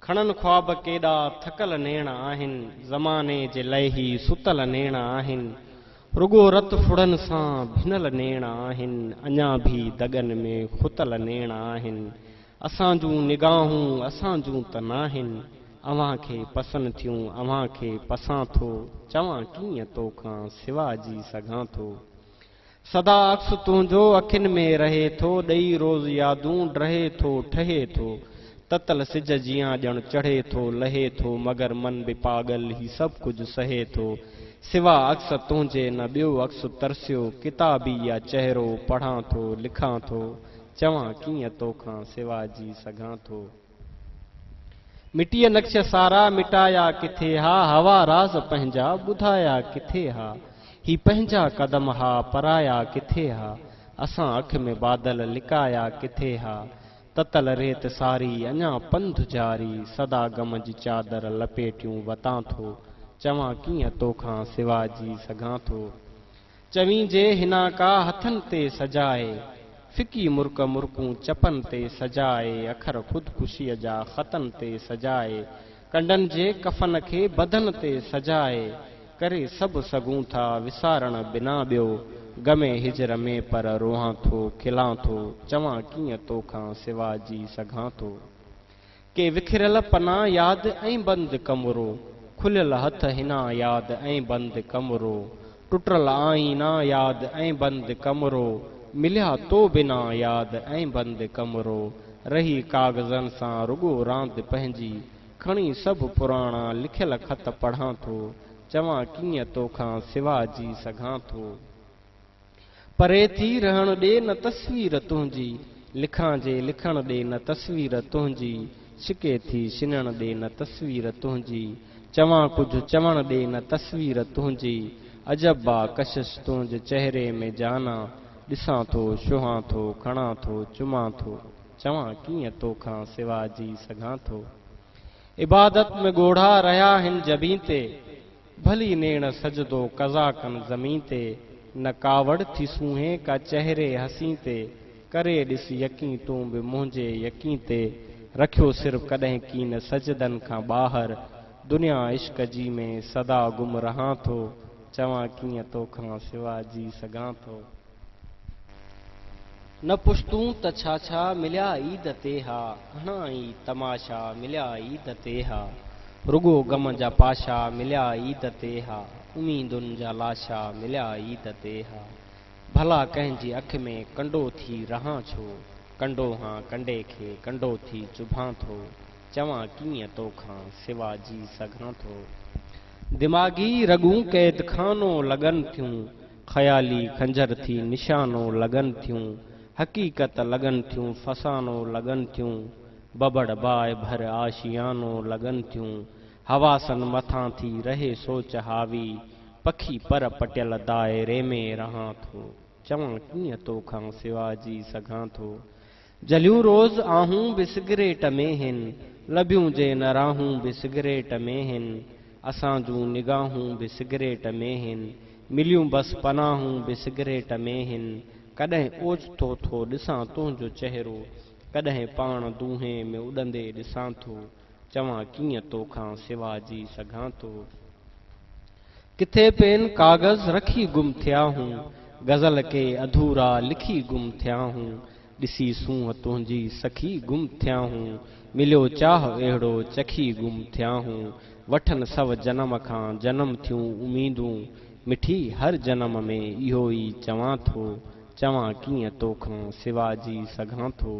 खणन ख्वाब केॾा थकल नेण आहिनि, ज़माने जे लही सुतल नेण आहिनि। रुगो रत फुड़न सां भिनल नेण आहिनि, अञा भी दगन में खुतल नेण आहिनि। असां जूं निगाहूं असां जूं त नाहिनि, अव्हां खे पसंदि थियूं अव्हां खे पसां थो, चवां कीअं तोखां सिवा जी सघां थो। सदा अक्स तुंहिंजो अखियुनि में रहे थो, ॾेई रोज़ यादूं रहे थो ठहे थो। ततल सिज जियां ॼण चढ़े थो लहे थो, मगर मन बि पागल ही सभु कुझु सहे थो। सिवा अक्स तुंहिंजे न ॿियो अक्स तरसियो, किताबी या चहिरो पढ़ां थो लिखां थो, चवां कीअं तोखां सिवा जी सघां थो। मिटीअ नक्श सारा मिटाया किथे हा, हवा राज़ पंहिंजा ॿुधाया किथे हा। ही पंहिंजा कदम हा पराया किथे हा, असां अख में बादल लिकाया किथे हा। ततल रेत सारी अञा पंध जारी, सदा गम जी चादर लपेटियूं वतां थो, चवां कीअं तोखां सिवा जी सघां थो। चवीं जे हिना का हथनि ते सजाए, फिकी मुर्क मुर्कूं चपनि ते सजाए, अखर ख़ुदकुशीअ जा ख़तनि ते सजाए, कंडनि जे कफ़न खे बदन ते सजाए, करे सभु सघूं था विसारण बिना ॿियो, गमे हिजर में पर रोहां थो खिलां थो, चवां कीअं तोखां सिवा जी सघां थो। के विखिरियल पना यादि ऐं बंदि कमरो, खुलियल हथ हिना यादि ऐं बंदि कमरो, टुटल आईना यादि ऐं बंदि कमरो, मिलिया तो बिना यादि ऐं बंदि कमरो। रही काग़ज़नि सां रुगो रांदि पंहिंजी, खणी सभु पुराणा लिखियल ख़त पढ़ां थो, चवां कीअं तोखां सिवा जी सघां थो। परे थी रहण ॾे न तस्वीर तुंहिंजी, लिखां जे लिखण ॾे न तस्वीर तुंहिंजी, छिके थी छिनण ॾे न तस्वीर तुंहिंजी, चवां कुझु चवण ॾे न तस्वीर तुंहिंजी। अजब आ कशिश तुंहिंजे चहिरे में जाना, ॾिसां थो छुहां थो खणां थो चुमां थो, चवां कीअं तोखां सिवा जी सघां थो। इबादत में ॻोढ़ा रहिया हिन जबीं ते, भली नेण सजदो कज़ा कनि ज़मीं ते, न कावड़ थी सूंहे का चहिरे हसीं ते, करे ॾिस यकीन तूं बि मुंहिंजे यकीन ते, रखियो सिर्फ़ कॾहिं कीन सजदनि खां ॿाहिरि, दुनिया इश्क जी में सदा गुम रहां थो, चवां कीअं तोखां सिवा जी सघां थो। न पुछतूं त छा छा मिलिया ईद ते हा, घणा ई तमाशा मिलिया ईद ते हा, रुगो गम जा पाशा मिलिया ईद ते हा, उमीदुनि जा लाशा मिलिया ईद ते हा। भला कंहिंजी अखि में कंडो थी रहां छो, कंडो हां कंडे खे कंडो थी चुभां थो, चवां कीअं तोखां सिवा जी सघां थो। दिमाग़ी रगूं क़ैद खानो लॻनि थियूं, ख़याली खंजर थी निशानो लॻनि थियूं, हक़ीक़त लॻनि थियूं फसानो लॻनि थियूं, बबड़ बाए भर आशियानो लॻनि थियूं, हवासनि मथां थी रहे सोच हावी, पखी पर पटियल दायरे में रहां थो, चवां कीअं तोखां सिवा जी सघां थो। जलियूं रोज़ आहूं बि सिगरेट में हिन, लभियूं जे न राहूं बि सिगरेट में हिन, असां जूं निगाहूं बि सिगरेट में हिन, मिलियूं बसि पनाहूं बि सिगरेट में हिन। कॾहिं ओचितो थो ॾिसां तुंहिंजो चहिरो, कॾहिं पाण दूंहें में उॾंदे ॾिसां थो, चवां कीअं तोखां सिवा जी सघां थो। किथे पेन काग़ज़ रखी गुम थिया हूं, गज़ल के अधूरा लिखी गुम थिया हूं, ॾिसी सूंह तुंहिंजी सखी गुम थिया हूं, मिलियो चाह अहिड़ो चखी गुम थिया हूं, वठनि सभ जनम खां जनम थियूं उमीदूं, मिठी हर जनम में इहो ई चवां थो, चवां कीअं तोखां सिवा जी सघां थो।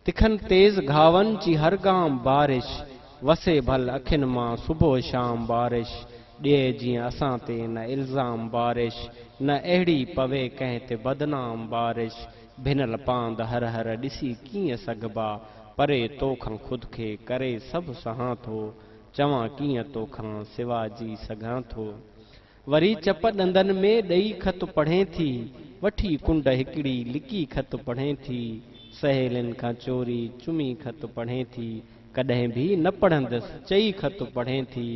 तिखनि तेज़ घावनि जी हर गाम बारिश, वसे भल अखियुनि मां सुबुह शाम बारिश, ॾिए जीअं असां ते न इल्ज़ाम बारिश, न अहिड़ी पवे कंहिं ते बदनाम बारिश, भिनल पांद हर हर ॾिसी कीअं सघिबा, परे तोखां ख़ुदि खे करे सभु सहां थो, चवां कीअं तोखां सिवा जी सघां थो। वरी चप ॾंदनि में ॾेई ख़त पढ़े थी, वठी कुंड हिकिड़ी लिकी ख़त पढ़े थी, सहेलियुनि खां चोरी चुमी ख़त पढ़े थी, कॾहिं बि न पढ़ंदसि चई ख़त पढ़े थी,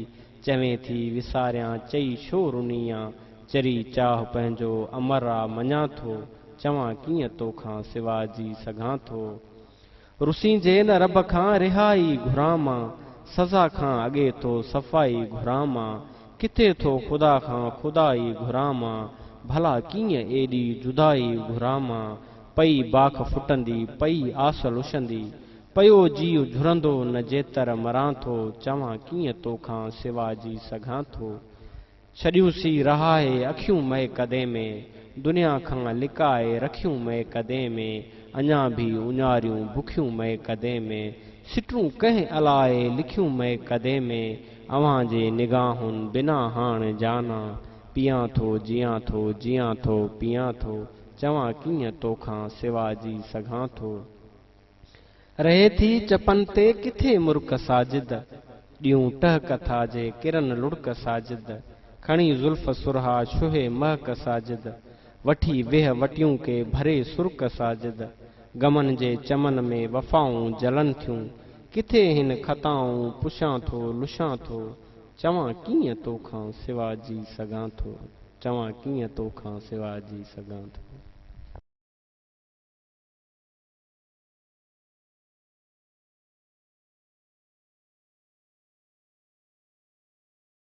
चवें थी विसारियां चई छो रुनियां, चरी चाह पंहिंजो अमरा मञां थो, चवां कीअं तोखां सिवा जी सघां थो। रुसी जे न रब खां रिहाई घुरां मां, सज़ा खां अॻे थो सफ़ाई घुरां मां, किथे थो ख़ुदा खां ख़ुदाई घुरां मां, भला कीअं एॾी जुदाई घुरां मां, पई बाख फुटंदी पई आस लुशंदी, पयो जीव झुरंदो न जेतर मरां थो, चवां कीअं तोखां सिवा जी सघां थो। छॾियूंसी रहाए अखियूं मए कदे में, दुनिया खां लिकाए रखियूं मए कदे में, अञा भी उञारियूं बुखियूं मए कदे में, सिटूं कंहिं अलाए लिखियूं मए कदे में, अव्हां जे निगाहुनि बिना हाणे जाना, पियां थो जियां थो जियां थो पियां थो, चवां कीअं तोखां सिवा जी सघां थो। रहे थी चपन ते किथे मुर्क साजिद, ॾियूं टह कथा जे किरन लुड़क साजिद, खणी ज़ुल्फ सुरहा छुहे महक साजिद, वठी वेह वटियूं के भरे सुर्क साजिद, गमन जे चमन में वफ़ाऊं जलन थियूं, किथे हिन खताऊं पुछां थो लुछां थो, चवां कीअं तोखां सिवा जी सघां थो, चवां कीअं तोखां सिवा जी सघां थो।